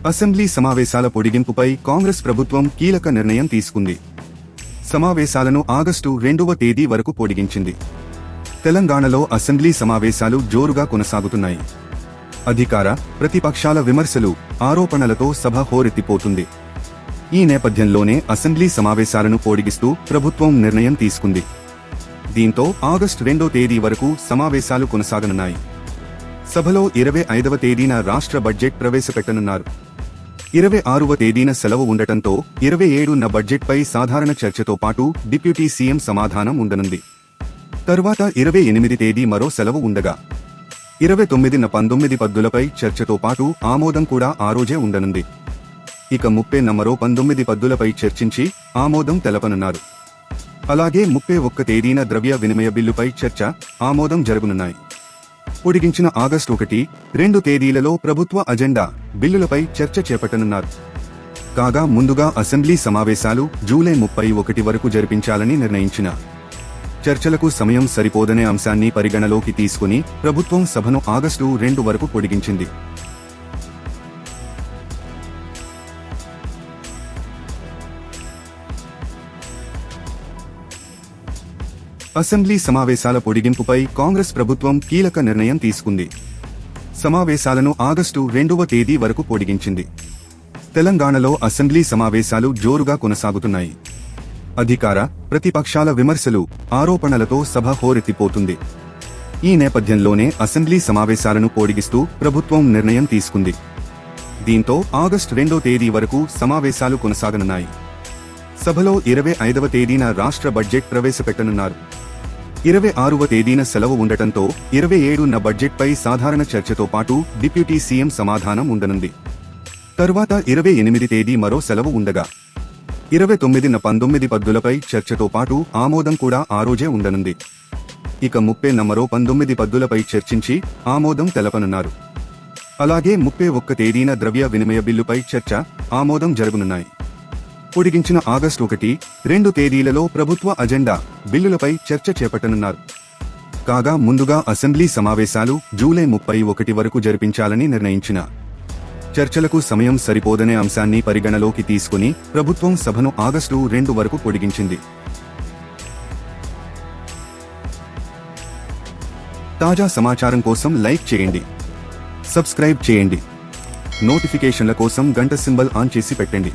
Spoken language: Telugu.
అసెంబ్లీ సమావేశాల పొడిగింపుపై కాంగ్రెస్ ప్రభుత్వం కీలక నిర్ణయం తీసుకుంది. సమావేశాలను ఆగస్టు 2వ తేదీ వరకు పొడిగించింది. తెలంగాణలో అసెంబ్లీ సమావేశాలు జోరుగా కొనసాగుతున్నాయి. అధికార, ప్రతిపక్షాల విమర్శలు, ఆరోపణలతో సభ హోరెత్తిపోతుంది. ఈ నేపథ్యంలోనే అసెంబ్లీ సమావేశాలను పొడిగిస్తూ ప్రభుత్వం నిర్ణయం తీసుకుంది. దీంతో ఆగస్టు 2వ తేదీ వరకు సమావేశాలు కొనసాగనున్నాయి. సభలో 25వ తేదీన రాష్ట్ర బడ్జెట్ ప్రవేశపెట్టనున్నారు. 26వ తేదీన సెలవు ఉండటంతో 27న బడ్జెట్పై సాధారణ చర్చతో పాటు డిప్యూటీ సీఎం సమాధానం ఉండనుంది. తర్వాత 28 తేదీ మరో సెలవు ఉండగా 29న 19 పద్దులపై చర్చతో పాటు ఆమోదం కూడా ఆ రోజే ఉండనుంది. ఇక 30న మరో 19 పద్దులపై చర్చించి ఆమోదం తెలపనున్నారు. అలాగే 31 తేదీన ద్రవ్య వినిమయ బిల్లుపై చర్చ, ఆమోదం జరగనున్నాయి. పొడిగించిన ఆగస్టు 1, 2 తేదీలలో ప్రభుత్వ అజెండా, బిల్లులపై చర్చ చేపట్టనున్నారు. కాగా ముందుగా అసెంబ్లీ సమావేశాలు జూలై 31 వరకు జరిపించాలని నిర్ణయించిన చర్చలకు సమయం సరిపోదనే అంశాన్ని పరిగణలోకి తీసుకుని ప్రభుత్వం సభను ఆగస్టు 2 వరకు పొడిగించింది. అసెంబ్లీ సమావేశాల పొడిగింపుపై కాంగ్రెస్ ప్రభుత్వం కీలక నిర్ణయం తీసుకుంది. సమావేశాలను ఆగస్టు 2వ తేదీ వరకు పొడిగించింది. తెలంగాణలో అసెంబ్లీ సమావేశాలు జోరుగా కొనసాగుతున్నాయి. అధికార, ప్రతిపక్షాల విమర్శలు, ఆరోపణలతో సభ హోరెత్తిపోతుంది. ఈ నేపథ్యంలోనే అసెంబ్లీ సమావేశాలను పొడిగిస్తూ ప్రభుత్వం నిర్ణయం తీసుకుంది. దీంతో ఆగస్టు 2వ తేదీ వరకు సమావేశాలు కొనసాగనున్నాయి. సభలో 25వ తేదీన రాష్ట్ర బడ్జెట్ ప్రవేశపెట్టనున్నారు. 26వ తేదీన సెలవు ఉండటంతో 27న బడ్జెట్పై సాధారణ చర్చతో పాటు డిప్యూటీ సీఎం సమాధానం ఉండనుంది. తర్వాత 28 తేదీ మరో సెలవు ఉండగా 29న 19 పద్దులపై చర్చతో పాటు ఆమోదం కూడా ఆ రోజే ఉండనుంది. ఇక 30న మరో 19 పద్దులపై చర్చించి ఆమోదం తెలపనున్నారు. అలాగే 31 తేదీన ద్రవ్య వినిమయ బిల్లుపై చర్చ, ఆమోదం జరగనున్నాయి. పొడిగించిన ఆగస్టు 1, 2 తేదీలలో ప్రభుత్వ అజెండా, బిల్లులపై చర్చ చేపట్టనున్నారు. కాగా ముందుగా అసెంబ్లీ సమావేశాలు జూలై 31 వరకు జరిపించాలని నిర్ణయించిన చర్చలకు సమయం సరిపోదనే అంశాన్ని పరిగణలోకి తీసుకుని ప్రభుత్వం సభను ఆగస్టు 2 వరకు పొడిగించింది. తాజా సమాచారం కోసం లైక్ చేయండి, సబ్స్క్రైబ్ చేయండి, నోటిఫికేషన్ల కోసం గంట సింబల్ ఆన్ చేసి పెట్టండి.